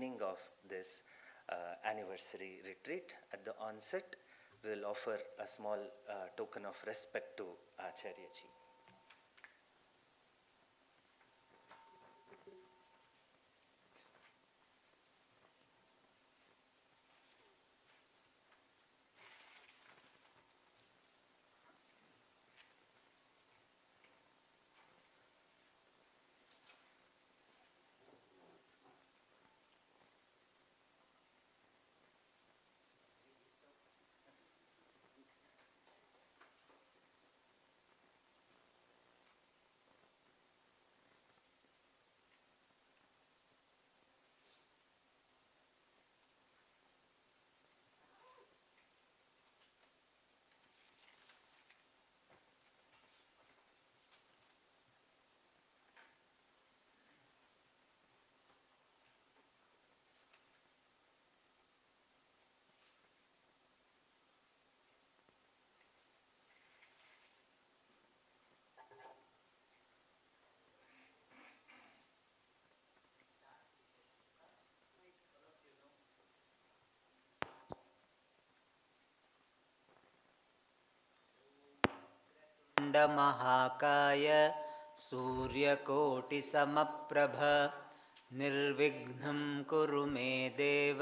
beginning of this anniversary retreat, at the onset, we will offer a small token of respect to Acharya Ji. महाकाय सूर्यकोटिसमप्रभ निर्विघ्नं कुरु मे देव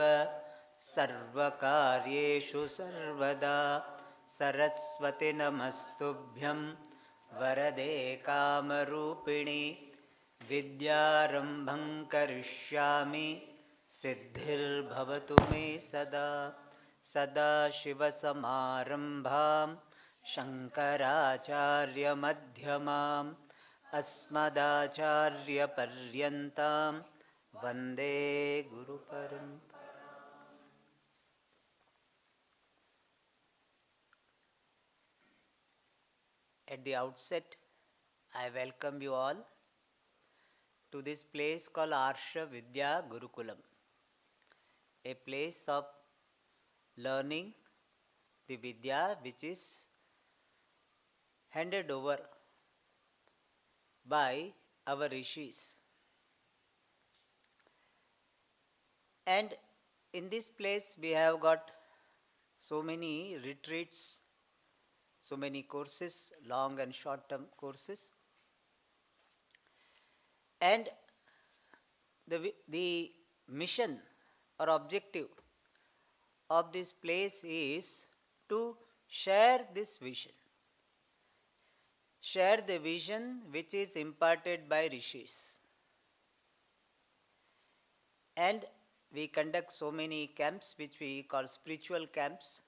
सर्वकार्येषु सर्वदा सरस्वती नमस्तुभ्यं वरदे कामरूपिणि विद्यारम्भं करिष्यामि सिद्धिर्भवतु मे सदा सदाशिवसमारम्भां शङ्कराचार्यमध्यमाम् अस्मदाचार्यपर्यन्तां वन्दे गुरुपरम्पराम्. At the outset, I welcome you all to this place called Arsha Vidya Gurukulam, a place of learning the Vidya which is handed over by our rishis. And in this place we have got so many retreats, so many courses, long and short term courses. And the mission or objective of this place is to share this vision. Share the vision which is imparted by rishis. And we conduct so many camps which we call spiritual camps.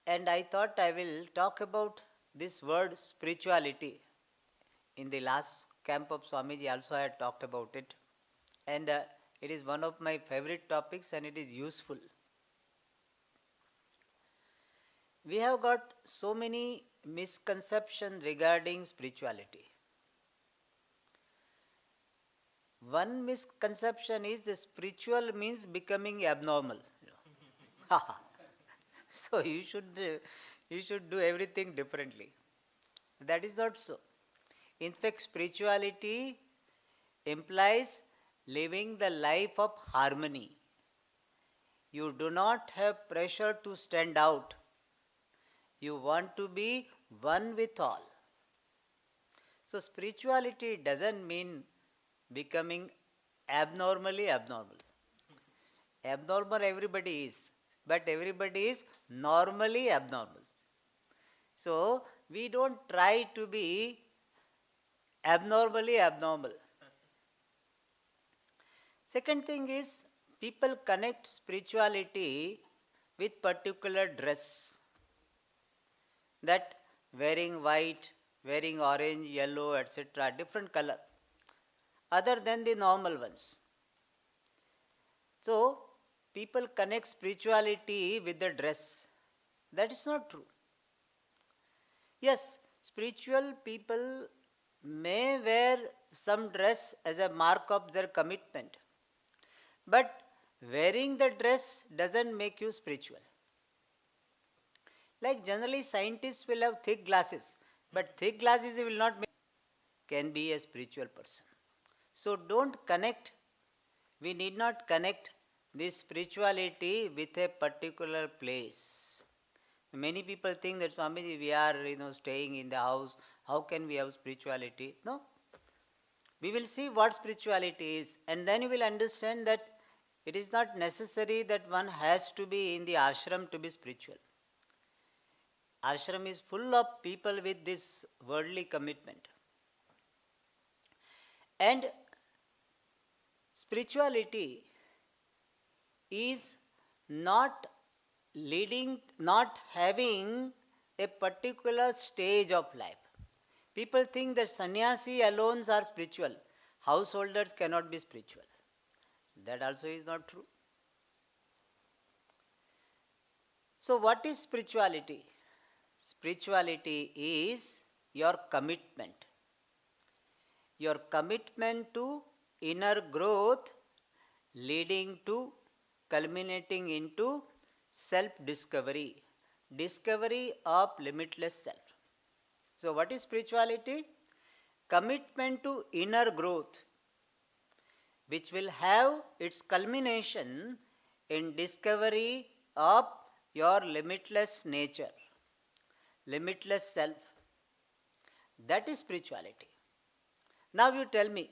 And I thought I will talk about this word spirituality. In the last camp of Swamiji also I had talked about it. And it is one of my favorite topics and it is useful. We have got so many misconceptions regarding spirituality. One misconception is the spiritual means becoming abnormal. So you should do everything differently. That is not so. In fact, spirituality implies living the life of harmony. You do not have pressure to stand out. You want to be one with all. So spirituality doesn't mean becoming abnormally abnormal. Abnormal everybody is, but everybody is normally abnormal. So we don't try to be abnormally abnormal. Second thing is, people connect spirituality with particular dress. That wearing white, wearing orange, yellow, etc., different color, other than the normal ones. So, people connect spirituality with the dress. That is not true. Yes, spiritual people may wear some dress as a mark of their commitment, but wearing the dress doesn't make you spiritual. Like generally scientists will have thick glasses, but thick glasses will not make can be a spiritual person. So don't connect We need not connect this spirituality with a particular place. Many people think that Swamiji, we are staying in the house. How can we have spirituality? No. We will see what spirituality is, and then you will understand that it is not necessary that one has to be in the ashram to be spiritual. Ashram is full of people with this worldly commitment. And spirituality is not having a particular stage of life. People think that sannyasi alone are spiritual. Householders cannot be spiritual. That also is not true. So what is spirituality? Spirituality is your commitment. Your commitment to inner growth leading to culminating into self-discovery. Discovery of limitless self. So what is spirituality? Commitment to inner growth, which will have its culmination in discovery of your limitless nature, limitless self. That is spirituality. Now you tell me,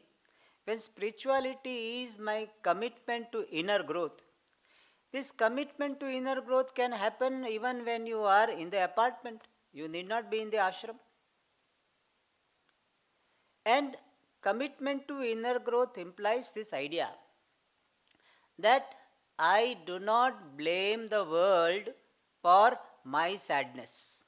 when spirituality is my commitment to inner growth, this commitment to inner growth can happen even when you are in the apartment. You need not be in the ashram. And commitment to inner growth implies this idea that I do not blame the world for my sadness,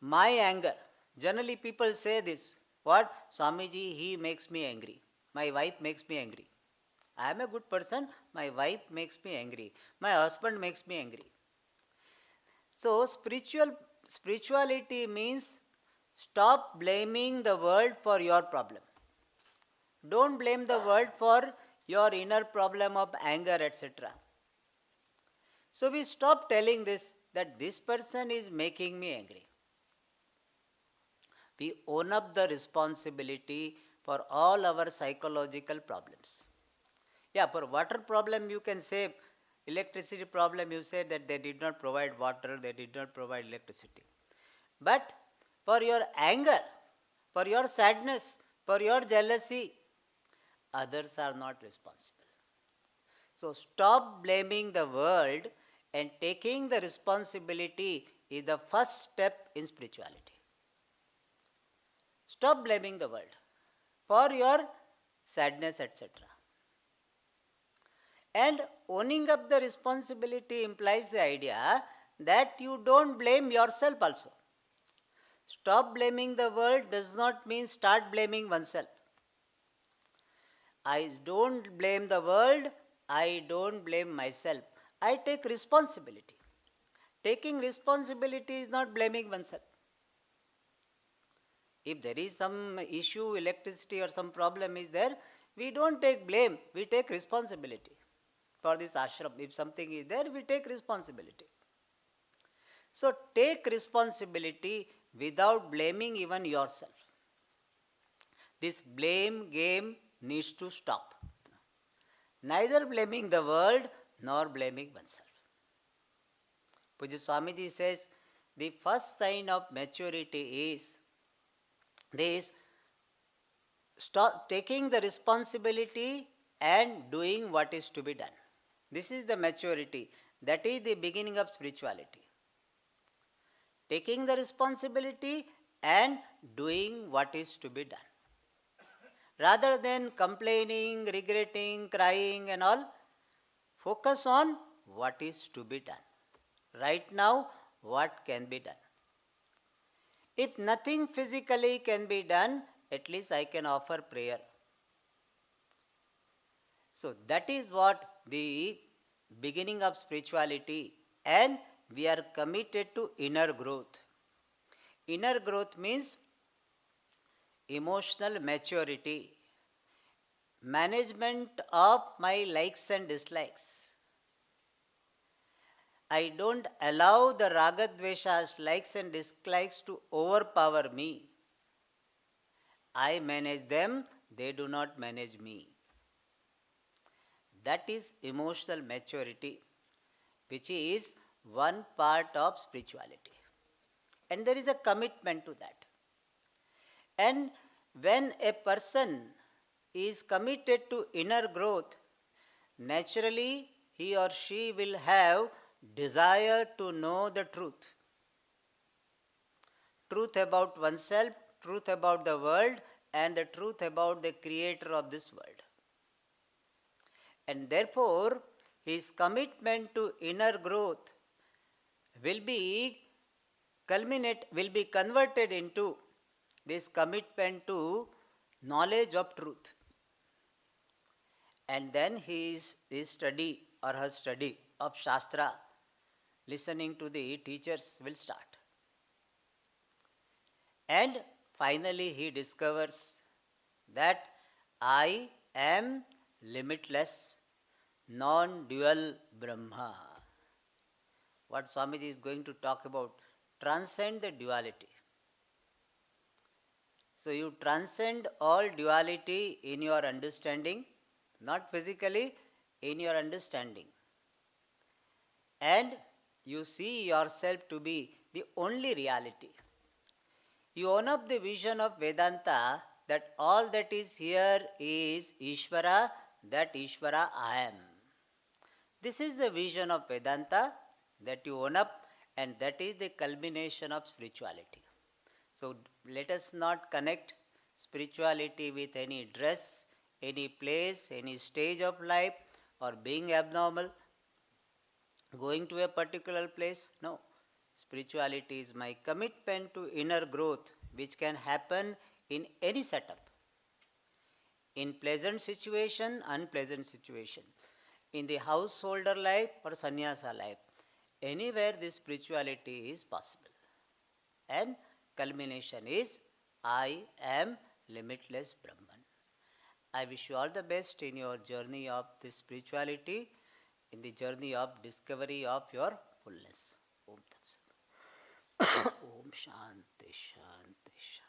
my anger. Generally people say this, what? Swamiji, he makes me angry. My wife makes me angry. I am a good person, my wife makes me angry. My husband makes me angry. So spirituality means stop blaming the world for your problem. Don't blame the world for your inner problem of anger, etc. So we stop telling this, that this person is making me angry. We own up the responsibility for all our psychological problems. Yeah, for water problem you can say, electricity problem you say that they did not provide water, they did not provide electricity. But for your anger, for your sadness, for your jealousy, others are not responsible. So stop blaming the world, and taking the responsibility is the first step in spirituality. Stop blaming the world for your sadness, etc. And owning up the responsibility implies the idea that you don't blame yourself also. Stop blaming the world does not mean start blaming oneself. I don't blame the world, I don't blame myself. I take responsibility. Taking responsibility is not blaming oneself. If there is some issue, electricity or some problem is there, we don't take blame, we take responsibility. For this ashram, if something is there, we take responsibility. So take responsibility without blaming even yourself. This blame game needs to stop. Neither blaming the world nor blaming oneself. Puja Swamiji says, the first sign of maturity is this: stop taking the responsibility and doing what is to be done. This is the maturity. That is the beginning of spirituality. Taking the responsibility and doing what is to be done. Rather than complaining, regretting, crying and all, focus on what is to be done. Right now, what can be done? If nothing physically can be done, at least I can offer prayer. So that is what the beginning of spirituality, and we are committed to inner growth. Inner growth means emotional maturity, management of my likes and dislikes. I don't allow the raga dveshas, likes and dislikes to overpower me. I manage them, they do not manage me. That is emotional maturity, which is one part of spirituality. And there is a commitment to that. And when a person is committed to inner growth, naturally he or she will have desire to know the truth. Truth about oneself, truth about the world, and the truth about the creator of this world. And therefore, his commitment to inner growth will be converted into this commitment to knowledge of truth. And then his study or her study of Shastra, listening to the teachers, will start. And finally he discovers that I am limitless, non-dual Brahma. What Swamiji is going to talk about, transcend the duality. So you transcend all duality in your understanding, not physically, in your understanding. And you see yourself to be the only reality. You own up the vision of Vedanta that all that is here is Ishvara, that Ishvara I am. This is the vision of Vedanta that you own up, and that is the culmination of spirituality. So let us not connect spirituality with any dress, any place, any stage of life, or being abnormal, going to a particular place. No. Spirituality is my commitment to inner growth, which can happen in any setup. In pleasant situation, unpleasant situation. In the householder life or sannyasa life. Anywhere this spirituality is possible. And culmination is I am limitless Brahman. I wish you all the best in your journey of this spirituality, in the journey of discovery of your fullness. Om Tat Sat. Om Shanti Shanti Shanti.